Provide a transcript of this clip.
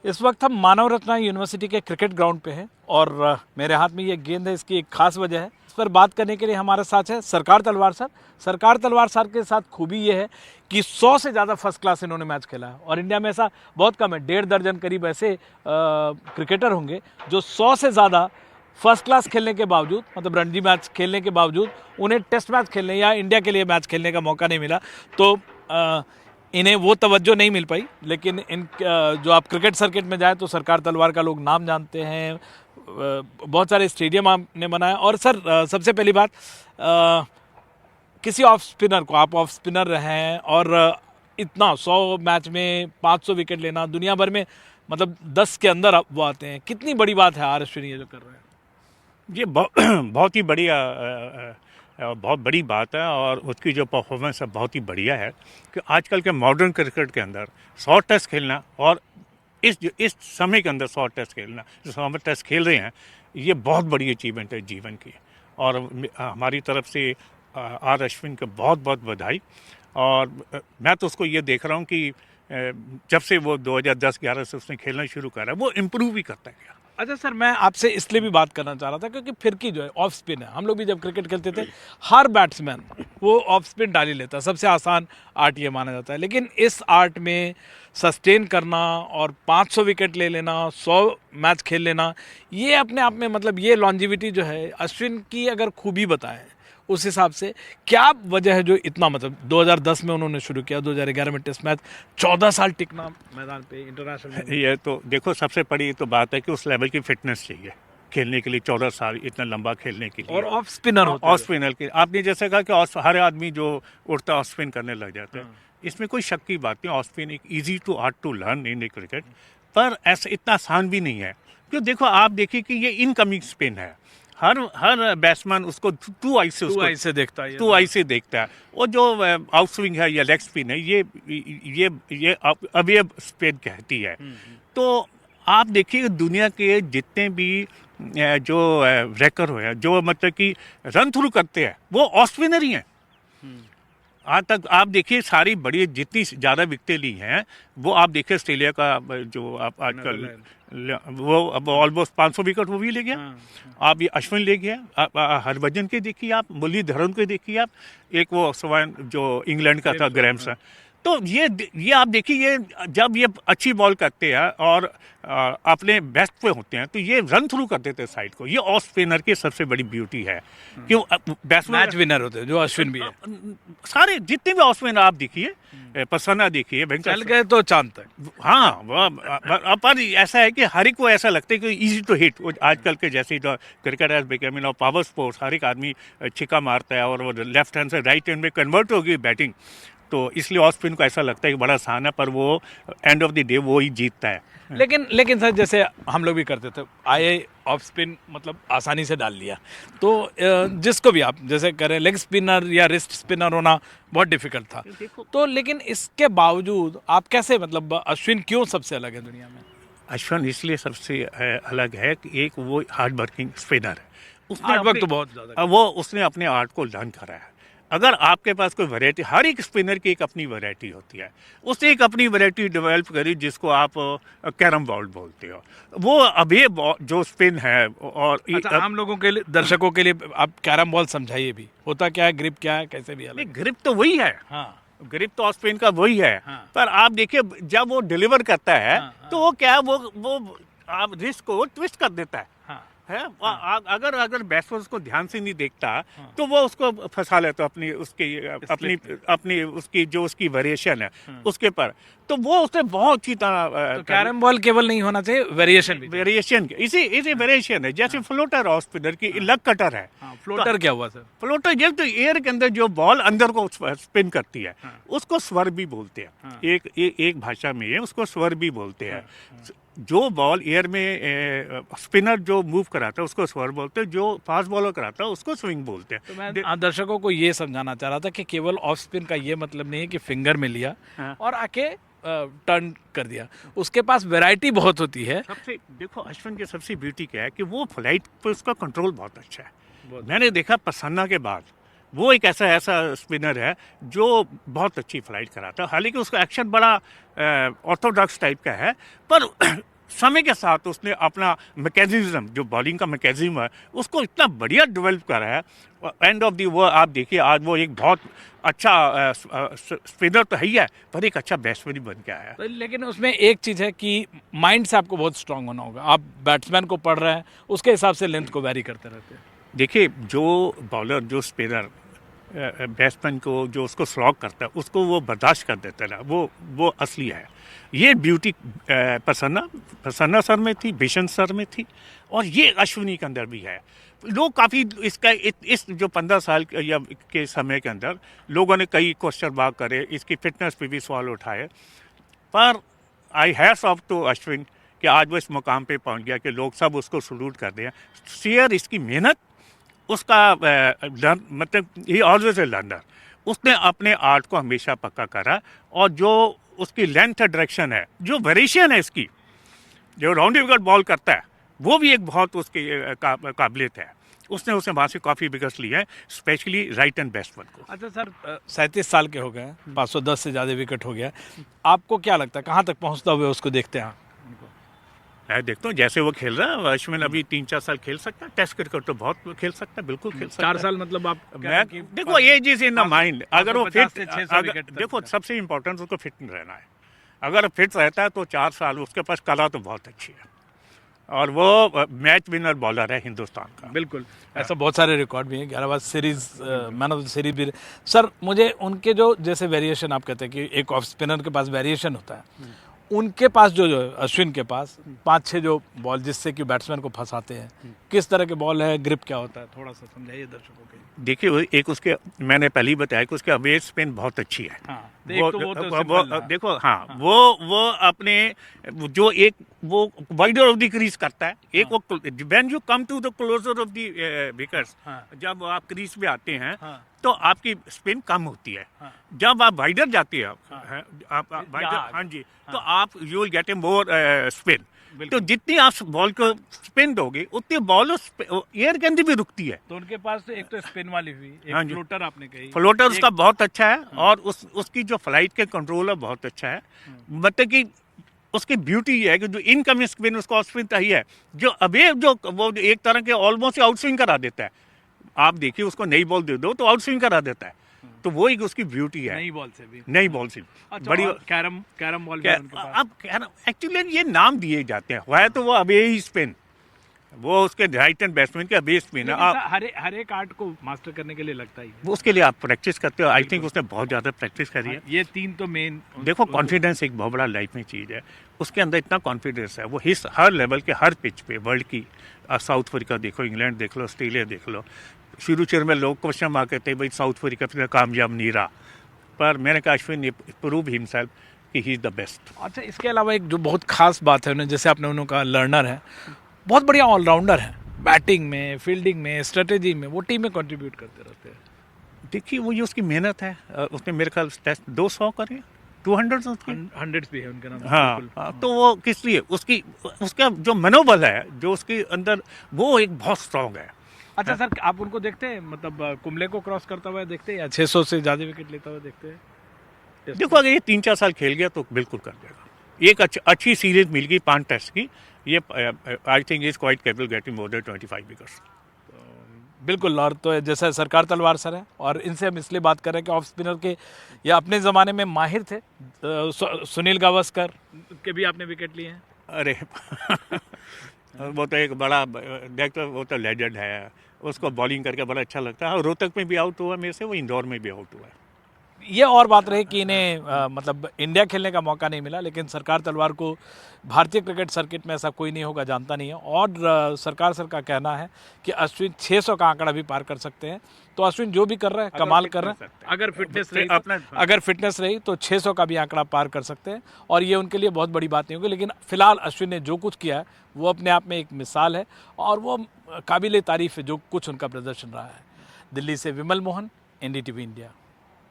इस वक्त हम मानव रत्ना यूनिवर्सिटी के क्रिकेट ग्राउंड पे हैं और मेरे हाथ में ये गेंद है। इसकी एक खास वजह है। इस पर बात करने के लिए हमारे साथ है सरकार तलवार सर। सरकार तलवार सर के साथ खूबी ये है कि 100 से ज़्यादा फर्स्ट क्लास इन्होंने मैच खेला है और इंडिया में ऐसा बहुत कम है। 1.5 दर्जन करीब ऐसे क्रिकेटर होंगे जो 100 से ज़्यादा फर्स्ट क्लास खेलने के बावजूद, मतलब रणजी मैच खेलने के बावजूद, उन्हें टेस्ट मैच खेलने या इंडिया के लिए मैच खेलने का मौका नहीं मिला। तो इन्हें वो तवज्जो नहीं मिल पाई। लेकिन इन जो आप क्रिकेट सर्किट में जाए तो सरकार तलवार का लोग नाम जानते हैं। बहुत सारे स्टेडियम आपने बनाए। और सर सबसे पहली बात, किसी ऑफ स्पिनर को, आप ऑफ स्पिनर रहे हैं और इतना 100 मैच में 500 विकेट लेना, दुनिया भर में मतलब 10 के अंदर वो आते हैं, कितनी बड़ी बात है आर अश्विन ये जो कर रहे हैं? ये बहुत ही बढ़िया, बहुत बड़ी बात है। और उसकी जो परफॉर्मेंस है बहुत ही बढ़िया है कि आजकल के मॉडर्न क्रिकेट के अंदर 100 टेस्ट खेलना और इस समय के अंदर 100 टेस्ट खेलना, जो हम टेस्ट खेल रहे हैं, ये बहुत बड़ी अचीवमेंट है जीवन की। और हमारी तरफ से आर अश्विन को बहुत बहुत बधाई। और मैं तो उसको ये देख रहा हूँ कि जब से वो 2010-11 से उसने खेलना शुरू करा, वो इम्प्रूव ही करता गया। अच्छा सर, मैं आपसे इसलिए भी बात करना चाह रहा था क्योंकि फिरकी जो है ऑफ स्पिन है। हम लोग भी जब क्रिकेट खेलते थे, हर बैट्समैन वो ऑफ स्पिन डाल ही लेता है। सबसे आसान आर्ट ये माना जाता है। लेकिन इस आर्ट में सस्टेन करना और 500 विकेट ले लेना, 100 मैच खेल लेना, ये अपने आप में मतलब ये लॉन्जिविटी जो है अश्विन की अगर खूबी बताएं उस हिसाब से क्या वजह है जो इतना, मतलब 2010 में उन्होंने शुरू किया, 2011 में टेस्ट मैच, 14 साल टिकना मैदान पे इंटरनेशनल। ये तो देखो, सबसे बड़ी तो बात है कि उस लेवल की फिटनेस चाहिए खेलने के लिए, 14 साल इतना लंबा खेलने के लिए। और ऑफ स्पिनर होता है। ऑफ स्पिनर के आपने जैसे कहा कि हर आदमी जो उड़ता ऑफ स्पिन करने लग जाता है, इसमें कोई शक की बात नहीं। ऑफ स्पिन एक easy to art to learn in cricket, पर ऐसा इतना आसान भी नहीं है। क्यों, देखो आप देखिए कि ये इनकमिंग स्पिन है। हर बैट्समैन उसको टू आई से देखता है, टू आई से देखता है। और जो आउट स्विंग है या लेग स्पिन है, ये अवेयर स्पिन कहती है। तो आप देखिए दुनिया के जितने भी जो रैकर हो, जो मतलब कि रन थ्रू करते हैं, वो ऑफ स्पिनर ही हैं। आज तक आप देखिए सारी बड़ी जितनी ज़्यादा विकेटें ली हैं, वो आप देखिए ऑस्ट्रेलिया का जो आप आजकल वो अब ऑलमोस्ट 500 विकेट वो भी ले गया। आप ये अश्विन ले गया, आप हरभजन के देखिए, आप मुरलीधरन के देखिए, आप एक वो सवान जो इंग्लैंड का था ग्रैम्स। तो ये आप देखिए, ये जब ये अच्छी बॉल करते हैं और अपने बेस्ट पे होते हैं, तो ये रन थ्रू कर देते हैं साइड को। ये ऑफ स्पिनर की सबसे बड़ी ब्यूटी है। क्यों, बैट्समैन मैच विनर होते हैं जो अश्विन भी है। सारे जितने भी ऑफ स्पिनर आप देखिए, पसन्ना देखिए, चल गए तो चांद तक। हाँ, पर ऐसा है कि हर एक को ऐसा लगता है कि इजी टू हिट। आजकल के जैसे जो cricket has become in power sports, हर एक आदमी छिक्का मारता है और वो लेफ्ट हैंड से राइट हैंड में कन्वर्ट होगी बैटिंग। तो इसलिए ऑफ स्पिन को ऐसा लगता है कि बड़ा आसान है, पर वो एंड ऑफ द डे वो ही जीतता है। लेकिन सर, जैसे हम लोग भी करते थे, आए ऑफ स्पिन मतलब आसानी से डाल लिया, तो जिसको भी आप जैसे करें, लेग स्पिनर या रिस्ट स्पिनर होना बहुत डिफिकल्ट था। तो लेकिन इसके बावजूद आप कैसे, मतलब अश्विन क्यों सबसे अलग है दुनिया में? अश्विन इसलिए सबसे अलग है कि एक वो हार्ड वर्किंग स्पिनर है। उसने तो बहुत ज़्यादा उसने अपने आर्ट को लर्न करा है। अगर आपके पास कोई वैरायटी, हर एक स्पिनर की एक अपनी वैरायटी होती है, उसने एक अपनी वैरायटी डेवलप करी जिसको आप कैरम बॉल बोलते हो। वो अभी जो स्पिन है, और अच्छा, हम लोगों के लिए, दर्शकों के लिए आप कैरम बॉल समझाइए भी, होता क्या है, ग्रिप क्या है, कैसे भी अलग? ग्रिप तो वही है। हाँ, ग्रिप तो स्पिन का वही है। हाँ। पर आप देखिए जब वो डिलीवर करता है, तो वो क्या है, वो आप रिस्ट को ट्विस्ट कर देता है। है अगर बैट्समैन उसको ध्यान से नहीं देखता, तो वो उसको फंसा लेता अपनी उसकी जो उसकी वेरिएशन है उसके पर। तो वो उसने बहुत अच्छी तरह, कैरम बॉल केवल नहीं होना चाहिए, वेरिएशन इसी वेरिएशन है। जैसे फ्लोटर ऑफ स्पिनर की लग कटर है। फ्लोटर क्या हुआ सर? फ्लोटर जब तो एयर के अंदर जो बॉल अंदर को स्पिन करती है, उसको स्वर भी बोलते हैं। एक भाषा में उसको स्वर भी बोलते हैं। जो बॉल एयर में स्पिनर जो मूव कराता है उसको स्वर बोलते हैं, जो फास्ट बॉलर कराता है उसको स्विंग बोलते हैं। तो मैं दर्शकों को ये समझाना चाह रहा था कि केवल ऑफ स्पिन का ये मतलब नहीं है कि फिंगर में लिया और आके टर्न कर दिया। उसके पास वैरायटी बहुत होती है। देखो अश्विन की सबसे ब्यूटी क्या है कि वो फ्लाइट पर उसका कंट्रोल बहुत अच्छा है। मैंने देखा पसन्ना के बाद वो एक ऐसा स्पिनर है जो बहुत अच्छी फ्लाइट कराता है। हालांकि उसका एक्शन बड़ा ऑर्थोडॉक्स टाइप का है, पर समय के साथ उसने अपना मैकेनिज्म, जो बॉलिंग का मैकेनिज्म है, उसको इतना बढ़िया डेवलप करा है। एंड ऑफ दी वो आप देखिए, आज वो एक बहुत अच्छा स्पिनर तो है ही है, पर एक अच्छा बैट्समैन बन के आया। लेकिन उसमें एक चीज़ है कि माइंड से आपको बहुत स्ट्रांग होना होगा। आप बैट्समैन को पढ़ रहे हैं, उसके हिसाब से लेंथ को वैरी करते रहते हैं। देखिए, जो बॉलर, जो स्पिनर बैट्समैन को जो उसको स्लॉग करता है, उसको वो बर्दाश्त कर देता है, वो असली है। ये ब्यूटी प्रसन्ना सर में थी, बिशन सर में थी, और ये अश्विनी के अंदर भी है। लोग काफ़ी इसका इस जो 15 साल के समय के अंदर लोगों ने कई क्वेश्चन मार्क करे, इसकी फिटनेस पे भी सवाल उठाए, पर आई हैट्स ऑफ टू अश्विन कि आज वो इस मुकाम पे पहुंच गया कि लोग सब उसको सलूट कर दें। शेयर इसकी मेहनत, उसका मतलब ही ऑलवेज ए लर्नर। उसने अपने आर्ट को हमेशा पक्का करा, और जो उसकी लेंथ डायरेक्शन है, जो वेरिएशन है इसकी, जो राउंड विकेट बॉल करता है, वो भी एक बहुत उसकी काबिलियत है। उसने वहाँ से काफ़ी विकेट्स लिए हैं, स्पेशली राइट एंड बैट्समैन को। अच्छा सर, 37 साल के हो गए हैं, 510 से ज़्यादा विकेट हो गया। आपको क्या लगता है कहाँ तक पहुँचता हुआ उसको देखते हैं? मैं देखता हूँ जैसे वो खेल रहा है, अश्विन अभी 3-4 साल खेल सकता है। टेस्ट क्रिकेट तो बहुत खेल सकता है, बिल्कुल खेल सकता है। 4 साल मतलब आप मैं देखो, ये चीज़ इन द माइंड, अगर वो फिट, देखो देखो सबसे इम्पोर्टेंट उसको फिट रहना है। अगर फिट रहता है तो 4 साल, उसके पास कला तो बहुत अच्छी है, और वो मैच विनर बॉलर है हिंदुस्तान का। बिल्कुल, ऐसा बहुत सारे रिकॉर्ड भी हैं। 11 बार series man of the series भी। सर, मुझे उनके जो जैसे वेरिएशन आप कहते हैं कि एक ऑफ स्पिनर के पास वेरिएशन होता है, उनके पास जो अश्विन के पास 5-6 जो बॉल जिससे कि बैट्समैन को फंसाते हैं, किस तरह के बॉल है, ग्रिप क्या होता है, थोड़ा सा समझाइए दर्शकों के लिए। देखिए, एक उसके, मैंने पहले ही बताया कि उसके अवे स्पिन बहुत अच्छी है। हाँ, देखो, हाँ, वो अपने जो एक वो वाइडर ऑफ द क्रीज करता है, एक वो when you come to the closure of the wickets, जब आप क्रीज पे आते हैं तो आपकी स्पिन कम होती है। जब आप वाइडर जाते हैं, आप वाइडर, हाँ जी, तो आप you will get A more spin. तो जितनी आप बॉल को स्पिन दोगे, उतनी बॉल एयर के अंदर भी रुकती है। तो उनके पास एक तो स्पिन वाली हुई, हाँ एक जी, फ्लोटर आपने कही, फ्लोटर उसका बहुत अच्छा है, और उसकी जो फ्लाइट के कंट्रोल है बहुत अच्छा है। मतलब कि उसकी ब्यूटी ये है कि जो इनकमिंग स्पिन उसका ऑफ स्पिन ही है, जो अबे जो वो एक तरह के ऑलमोस्ट आउट स्विंग करा देता है। आप देखिए, उसको नई बॉल दे दो तो आउट स्विंग करा देता है। तो वो एक उसकी ब्यूटी है, नई बॉल से भी, नई बॉल से अच्छा, बड़ी। कैरम बॉल भी उनके पास। अब एक्चुअली ये नाम दिए जाते हैं, है तो वो अबे ही स्पिन, वो उसके राइट हैंड बैट्समैन के अबे स्पिन है। आप हर एक आर्ट को मास्टर करने के लिए लगता ही है। वो उसके लिए आप प्रैक्टिस करते हो। आई थिंक उसने बहुत ज़्यादा प्रैक्टिस करी है। ये 3 तो मेन। देखो, कॉन्फिडेंस एक बहुत बड़ा लाइफ में चीज़ है। उसके अंदर इतना कॉन्फिडेंस है, वो हर लेवल के, हर पिच पे, वर्ल्ड की, साउथ अफ्रीका देखो, इंग्लैंड देख लो, ऑस्ट्रेलिया देख लो। शुरू में लोग क्वेश्चन मार्क करते हैं, भाई साउथ अफ्रीका फिर कामयाब नहीं रहा, पर मैंने कहा अश्विन ने प्रूव हिमसेल्फ कि ही इज़ द बेस्ट। अच्छा, इसके अलावा एक जो बहुत खास बात है उन्हें, जैसे आपने उन्होंने कहा लर्नर है, बहुत बढ़िया ऑलराउंडर है, बैटिंग में, फील्डिंग में, स्ट्रेटेजी में, वो टीम में कंट्रीब्यूट करते रहते हैं। देखिए, वो ये उसकी मेहनत है। उसने मेरे ख्याल 200 करे, 200 100 भी है उनके नाम। हाँ, तो वो किस लिए, उसका जो मनोबल है, जो उसके अंदर, वो एक बहुत स्ट्रांग है। अच्छा सर, आप उनको देखते हैं, मतलब कुंबले को क्रॉस करता हुआ देखते हैं, या 600 से ज़्यादा विकेट लेता हुआ देखते हैं? देखो, अगर ये 3-4 साल खेल गया तो बिल्कुल कर देगा। एक अच्छी सीरीज मिल गई 5 टेस्ट की, ये I think is quite capable getting more than 25 wickets. बिल्कुल। और तो जैसा सरकार तलवार सर है, और इनसे हम इसलिए बात कर रहे हैं कि ऑफ स्पिनर के ये अपने ज़माने में माहिर थे। सुनील गावस्कर के भी आपने विकेट लिए हैं। अरे वो तो एक बड़ा, देखो वो तो लेजेंड है, उसको बॉलिंग करके बड़ा अच्छा लगता है। रोहतक में भी आउट हुआ मेरे से, वो इंदौर में भी आउट हुआ है। ये और बात रही कि इन्हें मतलब इंडिया खेलने का मौका नहीं मिला, लेकिन सरकार तलवार को भारतीय क्रिकेट सर्किट में ऐसा कोई नहीं होगा जानता नहीं है। और सरकार सर का कहना है कि अश्विन 600 का आंकड़ा भी पार कर सकते हैं। तो अश्विन जो भी कर रहे हैं, कमाल कर रहे हैं। अगर फिटनेस रही तो 600 का भी आंकड़ा पार कर सकते हैं, और ये उनके लिए बहुत बड़ी बात नहीं होगी। लेकिन फिलहाल अश्विन ने जो कुछ किया है वो अपने आप में एक मिसाल है, और वो काबिल तारीफ है जो कुछ उनका प्रदर्शन रहा है। दिल्ली से विमल मोहन, NDTV इंडिया।